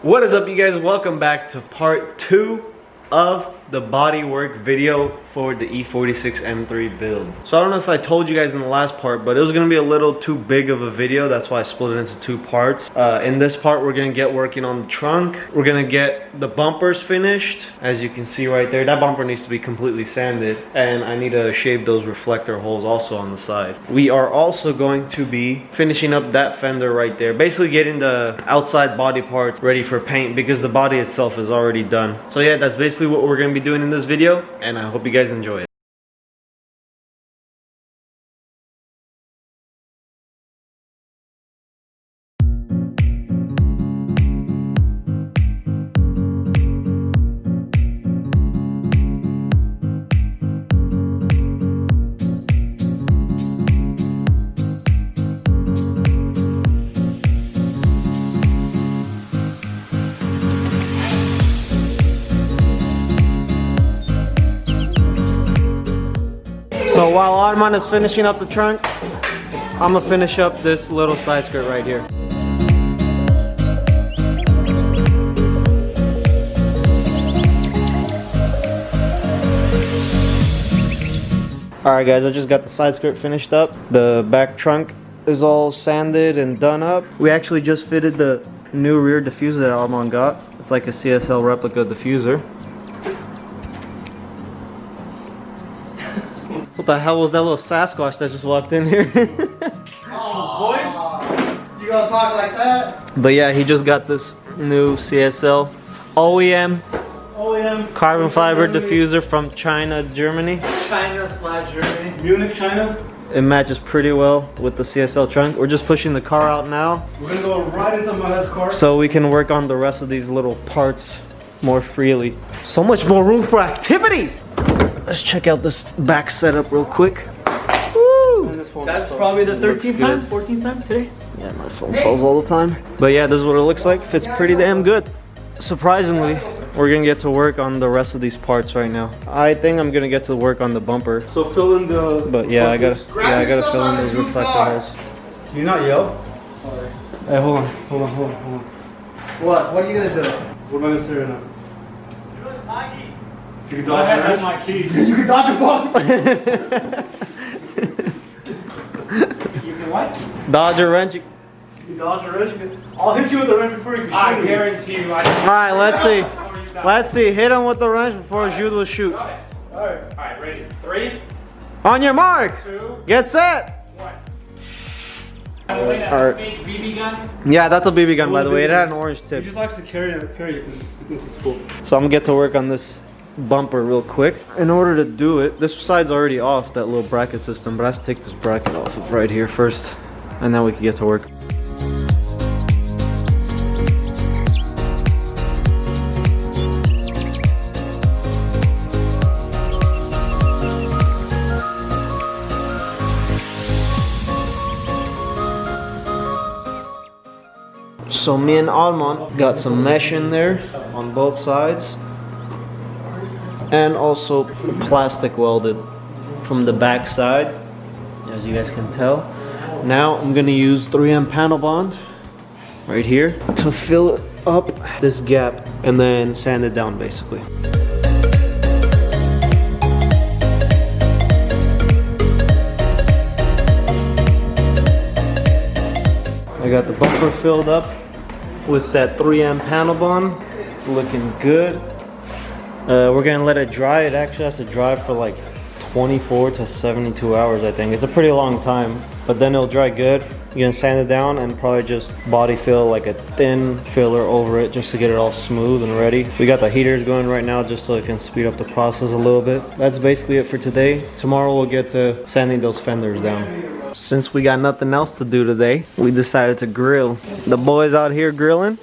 What is up, you guys? Welcome back to part 2 of the bodywork video for the E46 M3 build. So I don't know if I told you guys in the last part, but it was gonna be a little too big of a video. That's why I split it into 2 parts. In this part, we're gonna get working on the trunk. We're gonna get the bumpers finished. As you can see right there, that bumper needs to be completely sanded, and I need to shave those reflector holes also on the side. We are also going to be finishing up that fender right there, basically getting the outside body parts ready for paint because the body itself is already done. So yeah, that's basically what we're gonna be doing in this video, and I hope you guys enjoy it. So while Armand is finishing up the trunk, I'm gonna finish up this little side skirt right here. Alright guys, I just got the side skirt finished up. The back trunk is all sanded and done up. We actually just fitted the new rear diffuser that Armand got. It's like a CSL replica diffuser. What the hell was that little Sasquatch that just walked in here? Oh, boy. You gonna talk like that? But yeah, he just got this new CSL OEM carbon fiber diffuser from China, Germany. China/Germany. Munich, China. It matches pretty well with the CSL trunk. We're just pushing the car out now. We're gonna go right into my dad's car. So we can work on the rest of these little parts more freely. So much more room for activities! Let's check out this back setup real quick. Woo! That's probably the 13th time, 14th time today. Yeah, my phone falls all the time. But yeah, this is what it looks like. Fits pretty damn good. Surprisingly, we're gonna get to work on the rest of these parts right now. I think I'm gonna get to work on the bumper. So fill in the... But yeah, I gotta fill in those reflector holes. Do you not yell? Sorry. Hey, hold on. What? What are you gonna do? What am I gonna say right now? If you can dodge a wrench, my keys. You can dodge a ball. You can what? Dodge a wrench. You can dodge a wrench. I'll hit you with the wrench before you can shoot. I guarantee you. Alright, let's see. Let's see. Hit him with the wrench before Jude will shoot. Alright, ready. 3. On your mark. 2. Get set. 1. Alright. Fake BB gun? Yeah, that's a BB gun, by the way. It had an orange He tip. just likes to carry it because he thinks it's cool. So I'm gonna get to work on this bumper real quick. In order to do it, this side's already off, that little bracket system, but I have to take this bracket off of right here first, and then we can get to work. So me and Armand got some mesh in there on both sides, and also plastic welded from the back side, as you guys can tell. Now I'm gonna use 3M panel bond right here to fill up this gap and then sand it down basically. I got the bumper filled up with that 3M panel bond. It's looking good. We're gonna let it dry. It actually has to dry for like 24 to 72 hours, I think. It's a pretty long time, but then it'll dry good. You're gonna sand it down and probably just body fill like a thin filler over it just to get it all smooth and ready. We got the heaters going right now just so it can speed up the process a little bit. That's basically it for today. Tomorrow we'll get to sanding those fenders down. Since we got nothing else to do today, we decided to grill. The boys out here grilling.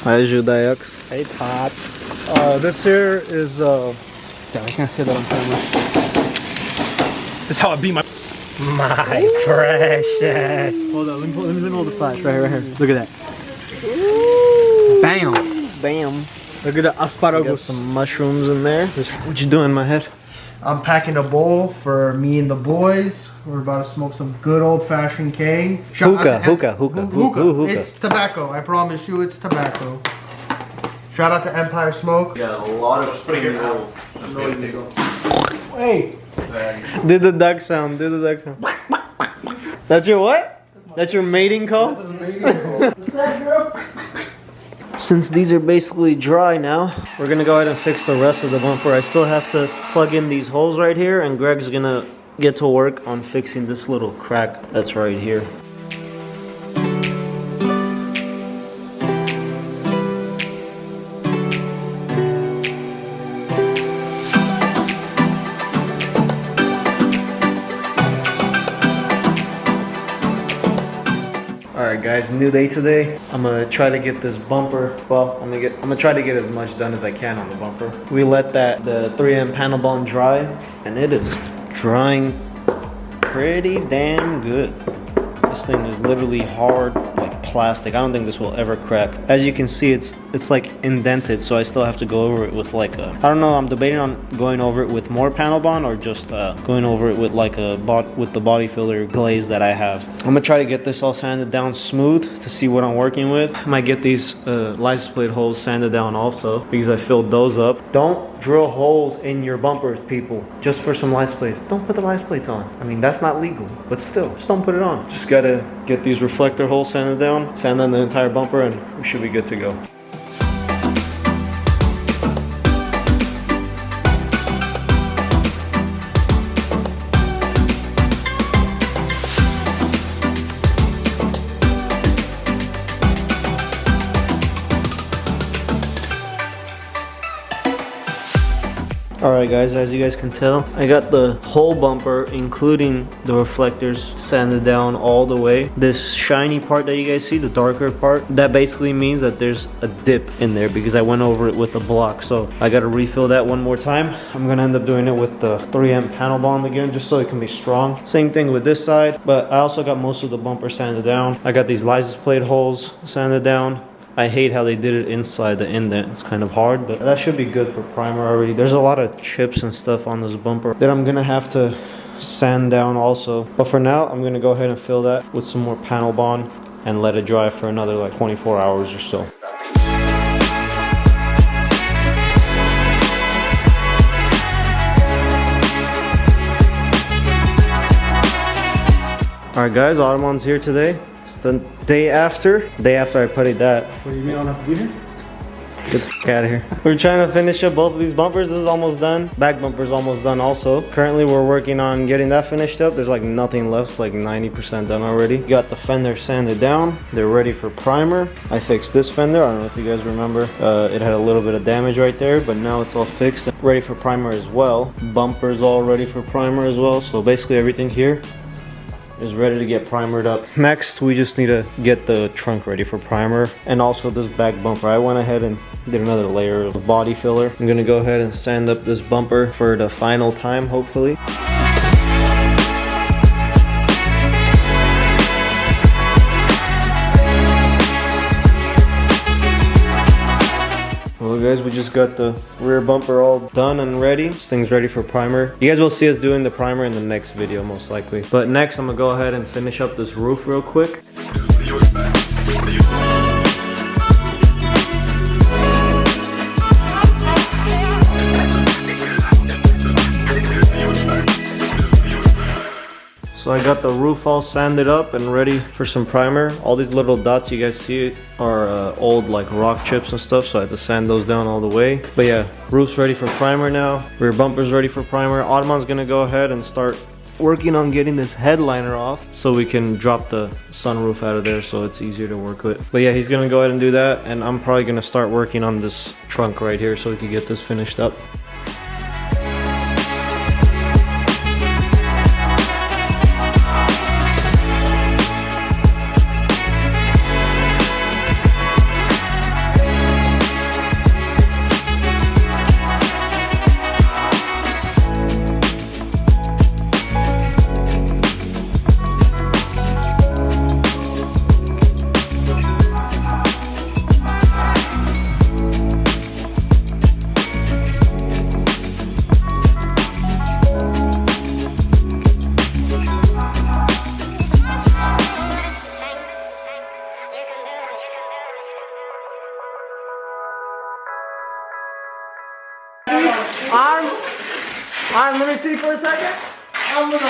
Hi, Judax. Hey, Pop. This here is, yeah, I can't say that on camera. This is how I beat my precious. Hold on, let me hold the flash right here. Look at that. Ooh. Bam. Bam. Look at the asparagus. Got some mushrooms in there. What you doing, my head? I'm packing a bowl for me and the boys. We're about to smoke some good old-fashioned K. Hookah. It's tobacco. I promise you, it's tobacco. Shout out to Empire Smoke. Got a lot of spring rolls. Hey. Do the duck sound. Do the duck sound. That's your what? That's your mating call? Since these are basically dry now, we're gonna go ahead and fix the rest of the bumper. I still have to plug in these holes right here, and Greg's gonna get to work on fixing this little crack that's right here. Alright guys, new day today. I'm gonna try to get this bumper, well, I'm gonna try to get as much done as I can on the bumper. We let the 3M panel bond dry, and it is drying pretty damn good. This thing is literally hard like plastic. I don't think this will ever crack. As you can see, it's like indented, so I still have to go over it with like a, I don't know, I'm debating on going over it with more panel bond or just going over it with like with the body filler glaze that I have. I'm gonna try to get this all sanded down smooth to see what I'm working with. I might get these license plate holes sanded down also because I filled those up. Don't drill holes in your bumpers, people, just for some license plates. Don't put the license plates on. I mean, that's not legal, but still, just don't put it on. Just gotta get these reflector holes sanded down, sand down the entire bumper, and we should be good to go. Alright guys, as you guys can tell, I got the whole bumper, including the reflectors, sanded down all the way. This shiny part that you guys see, the darker part, that basically means that there's a dip in there because I went over it with a block. So I gotta refill that one more time. I'm gonna end up doing it with the 3M panel bond again, just so it can be strong. Same thing with this side, but I also got most of the bumper sanded down. I got these license plate holes sanded down. I hate how they did it inside the indent. It's kind of hard, but that should be good for primer already. There's a lot of chips and stuff on this bumper that I'm gonna have to sand down also. But for now, I'm gonna go ahead and fill that with some more panel bond and let it dry for another like 24 hours or so. Alright guys, Audubon's here today. The day after I puttied that. What do you mean I don't have to be here? Get the f out of here. We're trying to finish up both of these bumpers. This is almost done. Back bumper's almost done also. Currently we're working on getting that finished up. There's like nothing left. It's like 90% done already. Got the fender sanded down. They're ready for primer. I fixed this fender. I don't know if you guys remember. It had a little bit of damage right there, but now it's all fixed. Ready for primer as well. Bumper's all ready for primer as well. So basically everything here is ready to get primered up. Next, we just need to get the trunk ready for primer, and also this back bumper. I went ahead and did another layer of body filler. I'm gonna go ahead and sand up this bumper for the final time, hopefully. Well guys, we just got the rear bumper all done and ready. This thing's ready for primer. You guys will see us doing the primer in the next video most likely. But next I'm gonna go ahead and finish up this roof real quick. So I got the roof all sanded up and ready for some primer. All these little dots you guys see are old like rock chips and stuff, so I had to sand those down all the way. But yeah, roof's ready for primer now. Rear bumper's ready for primer. Audubon's gonna go ahead and start working on getting this headliner off so we can drop the sunroof out of there so it's easier to work with. But yeah, he's gonna go ahead and do that, and I'm probably gonna start working on this trunk right here so we can get this finished up. Arm, let me see for a second. I'm gonna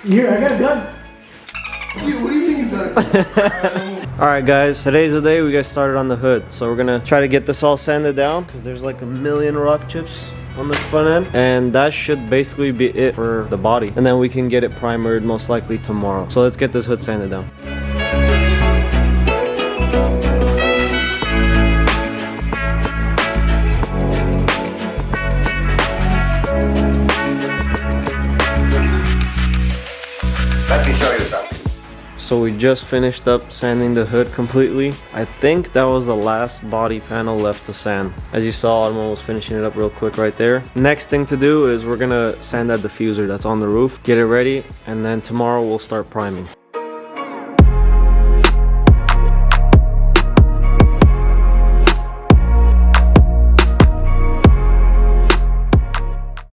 Here, I got a gun. What do you think done? Alright guys, today's the day we get started on the hood. So we're gonna try to get this all sanded down because there's like a million rough chips on the front end, and that should basically be it for the body, and then we can get it primered most likely tomorrow. So let's get this hood sanded down. Let me show you something. So we just finished up sanding the hood completely. I think that was the last body panel left to sand. As you saw, I'm almost finishing it up real quick right there. Next thing to do is we're gonna sand that diffuser that's on the roof, get it ready, and then tomorrow we'll start priming.